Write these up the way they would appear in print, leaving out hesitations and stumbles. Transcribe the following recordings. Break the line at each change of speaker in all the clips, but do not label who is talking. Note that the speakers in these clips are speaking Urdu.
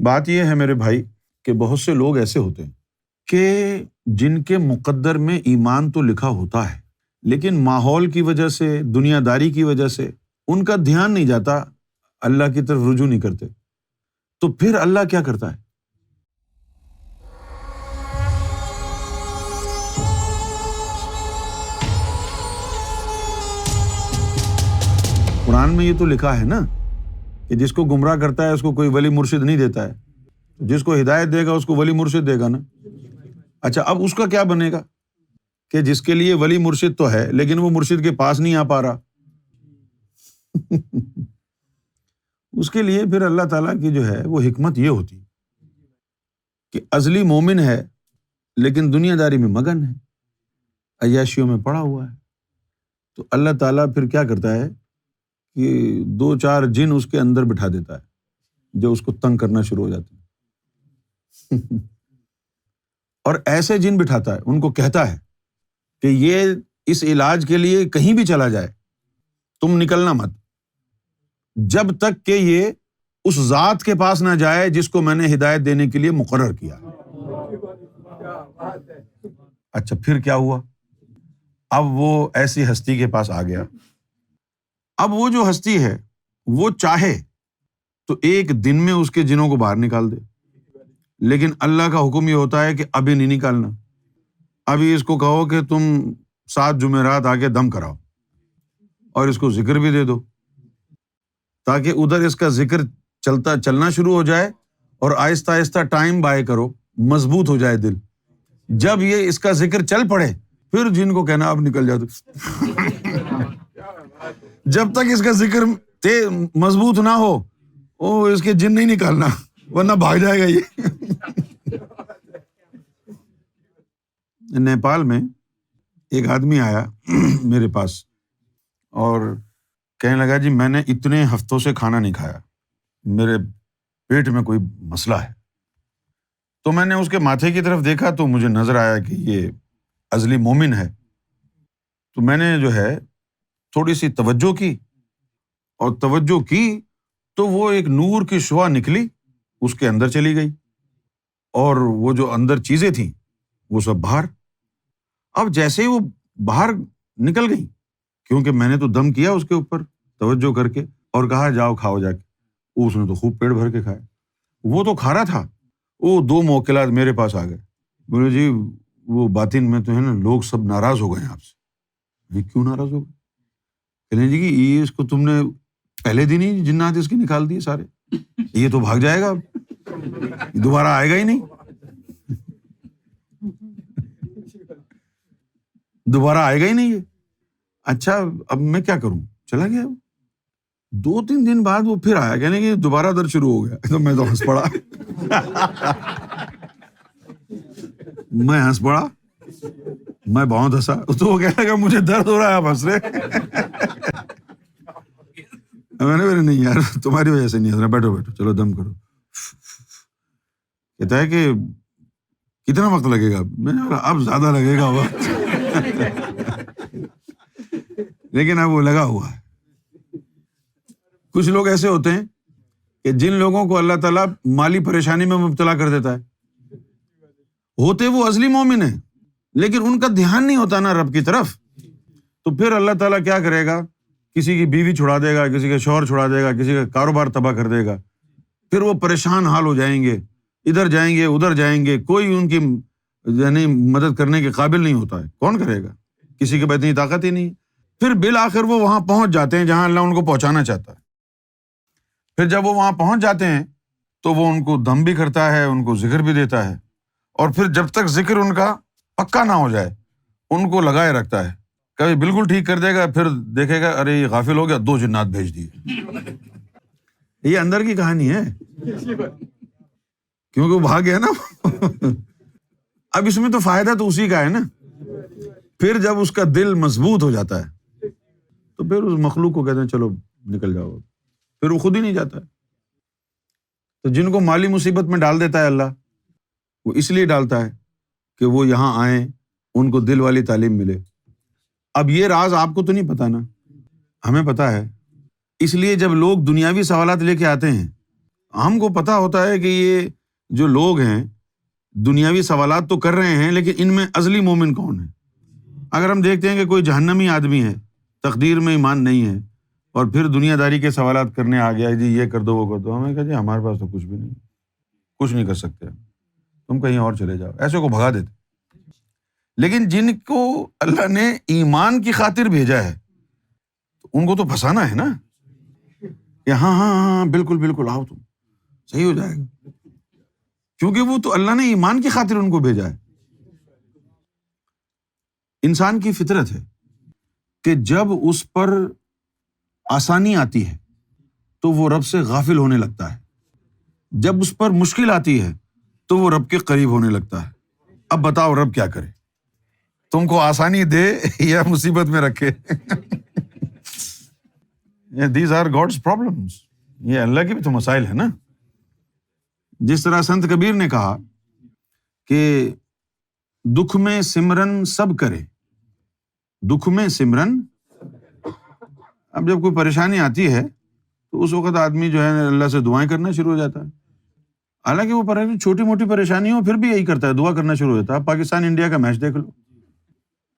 بات یہ ہے میرے بھائی کہ بہت سے لوگ ایسے ہوتے ہیں کہ جن کے مقدر میں ایمان تو لکھا ہوتا ہے، لیکن ماحول کی وجہ سے، دنیا داری کی وجہ سے ان کا دھیان نہیں جاتا، اللہ کی طرف رجوع نہیں کرتے، تو پھر اللہ کیا کرتا ہے؟ قرآن میں یہ تو لکھا ہے نا کہ جس کو گمراہ کرتا ہے اس کو کوئی ولی مرشد نہیں دیتا ہے، جس کو ہدایت دے گا اس کو ولی مرشد دے گا نا۔ اچھا، اب اس کا کیا بنے گا کہ جس کے لیے ولی مرشد تو ہے لیکن وہ مرشد کے پاس نہیں آ پا رہا؟ اس کے لیے پھر اللہ تعالیٰ کی جو ہے وہ حکمت یہ ہوتی کہ ازلی مومن ہے لیکن دنیا داری میں مگن ہے، عیاشیوں میں پڑا ہوا ہے، تو اللہ تعالیٰ پھر کیا کرتا ہے کہ 2-4 جن اس کے اندر بٹھا دیتا ہے جو اس کو تنگ کرنا شروع ہو جاتے ہیں۔ اور ایسے جن بٹھاتا ہے، ان کو کہتا ہے کہ یہ اس علاج کے لیے کہیں بھی چلا جائے تم نکلنا مت جب تک کہ یہ اس ذات کے پاس نہ جائے جس کو میں نے ہدایت دینے کے لیے مقرر کیا۔ اچھا، پھر کیا ہوا؟ اب وہ ایسی ہستی کے پاس آ گیا۔ اب وہ جو ہستی ہے وہ چاہے تو ایک دن میں اس کے جنوں کو باہر نکال دے، لیکن اللہ کا حکم یہ ہوتا ہے کہ ابھی نہیں نکالنا، ابھی اس کو کہو کہ تم 7 جمعرات آ کے دم کراؤ اور اس کو ذکر بھی دے دو تاکہ ادھر اس کا ذکر چلنا شروع ہو جائے اور آہستہ آہستہ ٹائم بائے کرو، مضبوط ہو جائے دل۔ جب یہ اس کا ذکر چل پڑے پھر جن کو کہنا اب نکل جاؤ۔ جب تک اس کا ذکر مضبوط نہ ہو وہ اس کے جن نہیں نکالنا ورنہ بھاگ جائے گا یہ۔ نیپال میں ایک آدمی آیا میرے پاس اور کہنے لگا جی میں نے اتنے ہفتوں سے کھانا نہیں کھایا، میرے پیٹ میں کوئی مسئلہ ہے۔ تو میں نے اس کے ماتھے کی طرف دیکھا تو مجھے نظر آیا کہ یہ ازلی مومن ہے، تو میں نے جو ہے تھوڑی سی توجہ کی، اور توجہ کی تو وہ ایک نور کی شعاع نکلی اس کے اندر چلی گئی، اور وہ جو اندر چیزیں تھیں وہ سب باہر۔ اب جیسے ہی وہ باہر نکل گئی، کیونکہ میں نے تو دم کیا اس کے اوپر توجہ کر کے اور کہا جاؤ کھاؤ جا کے، اس نے تو خوب پیٹ بھر کے کھایا۔ وہ تو کھا رہا تھا، وہ 2 موکلات میرے پاس آ گئے، بولے جی وہ باطن میں تو ہے نا لوگ سب ناراض ہو گئے ہیں آپ سے۔ یہ کیوں ناراض ہو گئے؟ کہنے جی کہ یہ اس کو تم نے پہلے دن ہی جنات اس کی نکال دیے سارے، یہ تو بھاگ جائے گا، اب دوبارہ آئے گا ہی نہیں، دوبارہ آئے گا ہی نہیں یہ۔ اچھا اب میں کیا کروں؟ چلا گیا۔ 2-3 دن بعد وہ پھر آیا، کہنے کہ دوبارہ درد شروع ہو گیا۔ تو میں تو ہنس پڑا، میں ہنس پڑا، میں بہت ہنسا۔ تو وہ کہنے لگا مجھے درد ہو رہا ہے آپ ہنس رہے۔ میں نے بولے نہیں یار تمہاری وجہ سے نہیں ہنس رہا، بیٹھو بیٹھو چلو دم کرو۔ کہتا ہے کہ کتنا وقت لگے گا؟ میں نے بولا اب زیادہ لگے گا وقت، لیکن اب وہ لگا ہوا ہے۔ کچھ لوگ ایسے ہوتے ہیں کہ جن لوگوں کو اللہ تعالیٰ مالی پریشانی میں مبتلا کر دیتا ہے، ہوتے وہ اصلی مومن ہیں لیکن ان کا دھیان نہیں ہوتا نا رب کی طرف، تو پھر اللہ تعالیٰ کیا کرے گا؟ کسی کی بیوی چھڑا دے گا، کسی کا شوہر چھڑا دے گا، کسی کا کاروبار تباہ کر دے گا، پھر وہ پریشان حال ہو جائیں گے، ادھر جائیں گے ادھر جائیں گے، کوئی ان کی یعنی مدد کرنے کے قابل نہیں ہوتا ہے، کون کرے گا؟ کسی کے پاس اتنی طاقت ہی نہیں۔ پھر بالآخر وہ وہاں پہنچ جاتے ہیں جہاں اللہ ان کو پہنچانا چاہتا ہے۔ پھر جب وہ وہاں پہنچ جاتے ہیں تو وہ ان کو دم بھی کرتا ہے، ان کو ذکر بھی دیتا ہے، اور پھر جب تک ذکر ان کا پکا نہ ہو جائے ان کو لگائے رکھتا ہے۔ کبھی بالکل ٹھیک کر دے گا، پھر دیکھے گا ارے یہ غافل ہو گیا، 2 جنات بھیج دیے۔ یہ اندر کی کہانی ہے، کیونکہ وہ بھاگ گیا نا۔ اب اس میں تو فائدہ تو اسی کا ہے نا۔ پھر جب اس کا دل مضبوط ہو جاتا ہے تو پھر اس مخلوق کو کہتے ہیں چلو نکل جاؤ، پھر وہ خود ہی نہیں جاتا ہے۔ تو جن کو مالی مصیبت میں ڈال دیتا ہے اللہ، وہ اس لیے ڈالتا ہے کہ وہ یہاں آئیں، ان کو دل والی تعلیم ملے۔ اب یہ راز آپ کو تو نہیں پتا نا، ہمیں پتا ہے۔ اس لیے جب لوگ دنیاوی سوالات لے کے آتے ہیں ہم کو پتہ ہوتا ہے کہ یہ جو لوگ ہیں دنیاوی سوالات تو کر رہے ہیں، لیکن ان میں ازلی مومن کون ہے؟ اگر ہم دیکھتے ہیں کہ کوئی جہنمی آدمی ہے، تقدیر میں ایمان نہیں ہے، اور پھر دنیا داری کے سوالات کرنے آ گیا، جی یہ کر دو وہ کر دو، ہمیں کہا جی ہمارے پاس تو کچھ بھی نہیں، کچھ نہیں کر سکتے، تم کہیں اور چلے جاؤ، ایسے کو بھگا دیتے۔ لیکن جن کو اللہ نے ایمان کی خاطر بھیجا ہے تو ان کو تو پھنسانا ہے نا، کہ ہاں ہاں ہاں بالکل بالکل آؤ، تم صحیح ہو جائے گا، کیونکہ وہ تو اللہ نے ایمان کی خاطر ان کو بھیجا ہے۔ انسان کی فطرت ہے کہ جب اس پر آسانی آتی ہے تو وہ رب سے غافل ہونے لگتا ہے، جب اس پر مشکل آتی ہے تو وہ رب کے قریب ہونے لگتا ہے۔ اب بتاؤ رب کیا کرے، تم کو آسانی دے یا مصیبت میں رکھے؟ دیز آر گاڈس پرابلمس، یہ اللہ کے بھی تو مسائل ہیں نا۔ جس طرح سنت کبیر نے کہا کہ دکھ میں سمرن سب کرے، دکھ میں سمرن، اب جب کوئی پریشانی آتی ہے تو اس وقت آدمی جو ہے اللہ سے دعائیں کرنا شروع ہو جاتا ہے، حالانکہ وہ پریشانی چھوٹی موٹی پریشانی ہو پھر بھی یہی کرتا ہے، دعا کرنا شروع ہو جاتا ہے۔ پاکستان انڈیا کا میچ دیکھ لو،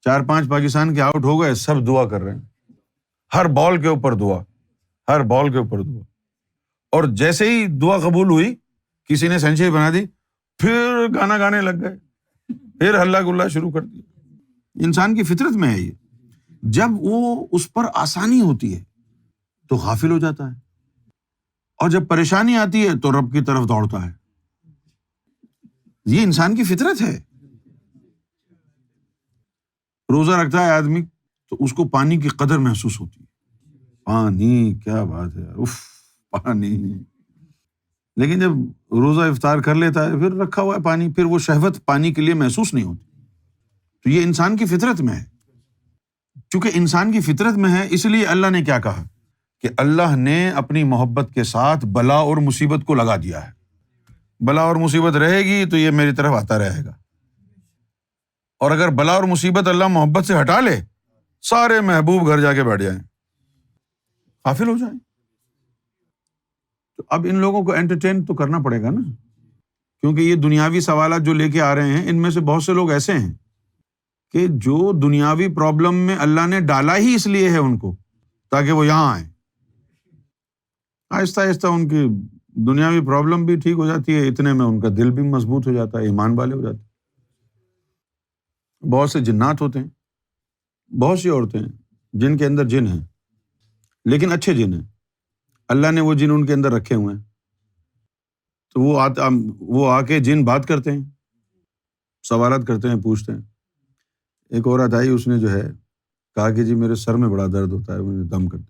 4-5 پاکستان کے آؤٹ ہو گئے، سب دعا کر رہے ہیں، ہر بال کے اوپر دعا، ہر بال کے اوپر دعا، اور جیسے ہی دعا قبول ہوئی کسی نے سینچری بنا دی پھر گانا گانے لگ گئے، پھر ہلہ گلا شروع کر دیا۔ انسان کی فطرت میں ہے یہ، جب وہ اس پر آسانی ہوتی ہے تو غافل ہو جاتا ہے، اور جب پریشانی آتی ہے تو رب کی طرف دوڑتا ہے۔ یہ انسان کی فطرت ہے۔ روزہ رکھتا ہے آدمی تو اس کو پانی کی قدر محسوس ہوتی ہے، پانی کیا بات ہے، اف پانی۔ لیکن جب روزہ افطار کر لیتا ہے پھر رکھا ہوا ہے پانی، پھر وہ شہوت پانی کے لیے محسوس نہیں ہوتی۔ تو یہ انسان کی فطرت میں ہے، چونکہ انسان کی فطرت میں ہے اس لیے اللہ نے کیا کہا کہ اللہ نے اپنی محبت کے ساتھ بلا اور مصیبت کو لگا دیا ہے۔ بلا اور مصیبت رہے گی تو یہ میری طرف آتا رہے گا، اور اگر بلا اور مصیبت اللہ محبت سے ہٹا لے، سارے محبوب گھر جا کے بیٹھ جائیں، غافل ہو جائیں۔ تو اب ان لوگوں کو انٹرٹین تو کرنا پڑے گا نا، کیونکہ یہ دنیاوی سوالات جو لے کے آ رہے ہیں ان میں سے بہت سے لوگ ایسے ہیں کہ جو دنیاوی پرابلم میں اللہ نے ڈالا ہی اس لیے ہے ان کو تاکہ وہ یہاں آئیں۔ آہستہ آہستہ ان کی دنیاوی پرابلم بھی ٹھیک ہو جاتی ہے، اتنے میں ان کا دل بھی مضبوط ہو جاتا ہے، ایمان والے ہو جاتے ہیں۔ بہت سے جنات ہوتے ہیں، بہت سی عورتیں ہیں جن کے اندر جن ہیں، لیکن اچھے جن ہیں، اللہ نے وہ جن ان کے اندر رکھے ہوئے ہیں، تو وہ آ کے جن بات کرتے ہیں، سوالات کرتے ہیں، پوچھتے ہیں۔ ایک عورت آئی، اس نے جو ہے کہا کہ جی میرے سر میں بڑا درد ہوتا ہے، مجھے دم کرتے،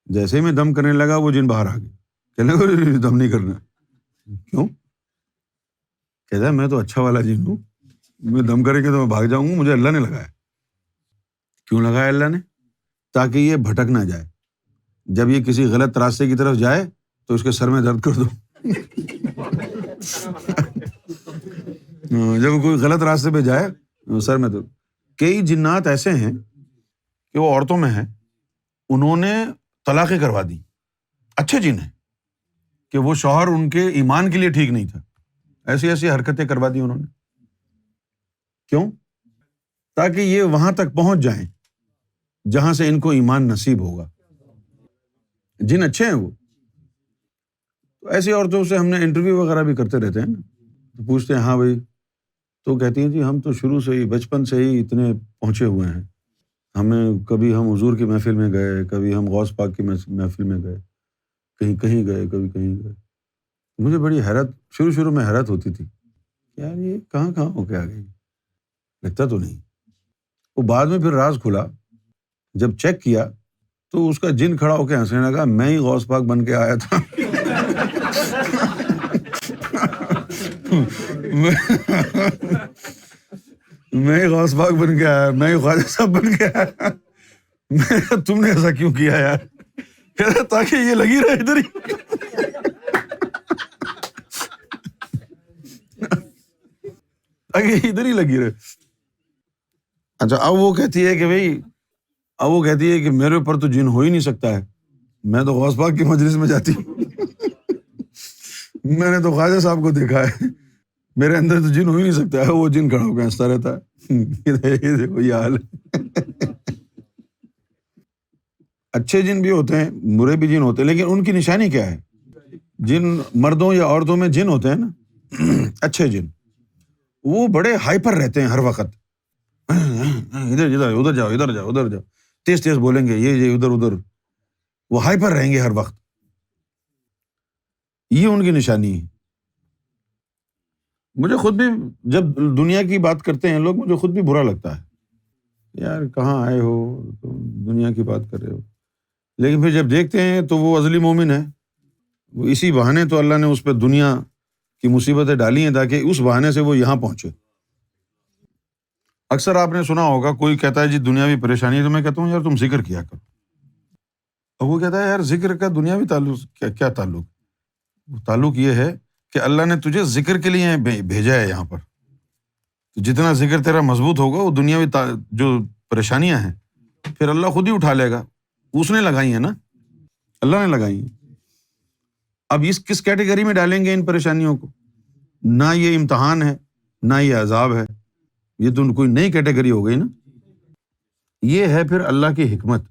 جیسے ہی میں دم کرنے لگا وہ جن باہر آ گیا، کہنے لگا دم نہیں کرنا۔ کیوں؟ کہتا ہے میں تو اچھا والا جن ہوں، میں دم کریں گے تو میں بھاگ جاؤں گا، مجھے اللہ نے لگایا۔ کیوں لگایا اللہ نے؟ تاکہ یہ بھٹک نہ جائے، جب یہ کسی غلط راستے کی طرف جائے تو اس کے سر میں درد کر دو۔ جب کوئی غلط راستے پہ جائے سر میں درد۔ کئی جنات ایسے ہیں کہ وہ عورتوں میں ہیں، انہوں نے طلاقیں کروا دی، اچھے جن ہیں کہ وہ شوہر ان کے ایمان کے لیے ٹھیک نہیں تھا، ایسی ایسی حرکتیں کروا دی انہوں نے۔ کیوں؟ تاکہ یہ وہاں تک پہنچ جائیں جہاں سے ان کو ایمان نصیب ہوگا۔ جن اچھے ہیں وہ، تو ایسی عورتوں سے ہم نے انٹرویو وغیرہ بھی کرتے رہتے ہیں نا، تو پوچھتے ہیں ہاں بھائی، تو کہتی ہیں جی ہم تو شروع سے ہی بچپن سے ہی اتنے پہنچے ہوئے ہیں، ہمیں کبھی ہم حضور کی محفل میں گئے، کبھی ہم غوث پاک کی محفل میں گئے، کہیں کہیں گئے، کبھی کہیں گئے۔ مجھے بڑی حیرت، شروع میں حیرت ہوتی تھی، یار یہ کہاں ہو کے آ گئی، لگتا تو نہیں۔ وہ بعد میں پھر راز کھلا، جب چیک کیا تو اس کا جن کھڑا ہو کے ہنسنے لگا، میں ہی غوث پاک بن کے آیا تھا۔ میں ہی غوث پاک بن کے آیا، میں ہی خواجہ صاحب بن کے آیا۔ تم نے ایسا کیوں کیا یار؟ کہتا تاکہ یہ لگی رہے ادھر ہی، تاکہ ادھر ہی لگی رہے۔ اچھا اب وہ کہتی ہے کہ بھائی، اب وہ کہتی ہے کہ میرے اوپر تو جن ہو ہی نہیں سکتا ہے، میں تو غوث پاک کی مجلس میں جاتی ہوں۔ میں نے تو خواجہ صاحب کو دیکھا ہے، میرے اندر تو جن ہو ہی نہیں سکتا ہے، وہ جن کھڑا ہو کے ہنستا رہتا ہے۔ یہ دیکھو یہ حال ہے۔ اچھے جن بھی ہوتے ہیں، برے بھی جن ہوتے ہیں، لیکن ان کی نشانی کیا ہے؟ جن مردوں یا عورتوں میں جن ہوتے ہیں نا، اچھے جن، وہ بڑے ہائپر رہتے ہیں ہر وقت، ادھر ادھر ادھر جاؤ ادھر جاؤ ادھر جاؤ، تیز تیز بولیں گے، یہ ادھر ادھر، وہ ہائپر رہیں گے ہر وقت، یہ ان کی نشانی ہے۔ مجھے خود بھی جب دنیا کی بات کرتے ہیں لوگ، مجھے خود بھی برا لگتا ہے، یار کہاں آئے ہو تو دنیا کی بات کر رہے ہو، لیکن پھر جب دیکھتے ہیں تو وہ ازلی مومن ہے، وہ اسی بہانے تو اللہ نے اس پہ دنیا کی مصیبتیں ڈالی ہیں تاکہ اس بہانے سے وہ یہاں پہنچے۔ اکثر آپ نے سنا ہوگا کوئی کہتا ہے جی دنیاوی پریشانی ہے، تو میں کہتا ہوں یار تم ذکر کیا کرو، اور وہ کہتا ہے یار ذکر کا دنیاوی تعلق کیا تعلق؟ تعلق یہ ہے کہ اللہ نے تجھے ذکر کے لیے بھیجا ہے یہاں پر، تو جتنا ذکر تیرا مضبوط ہوگا وہ دنیاوی جو پریشانیاں ہیں پھر اللہ خود ہی اٹھا لے گا، اس نے لگائی ہیں نا، اللہ نے لگائی ہیں۔ اب اس کس کیٹیگری میں ڈالیں گے ان پریشانیوں کو؟ نہ یہ امتحان ہے نہ یہ عذاب ہے، یہ تو کوئی نئی کیٹیگری ہو گئی نا۔ یہ ہے پھر اللہ کی حکمت۔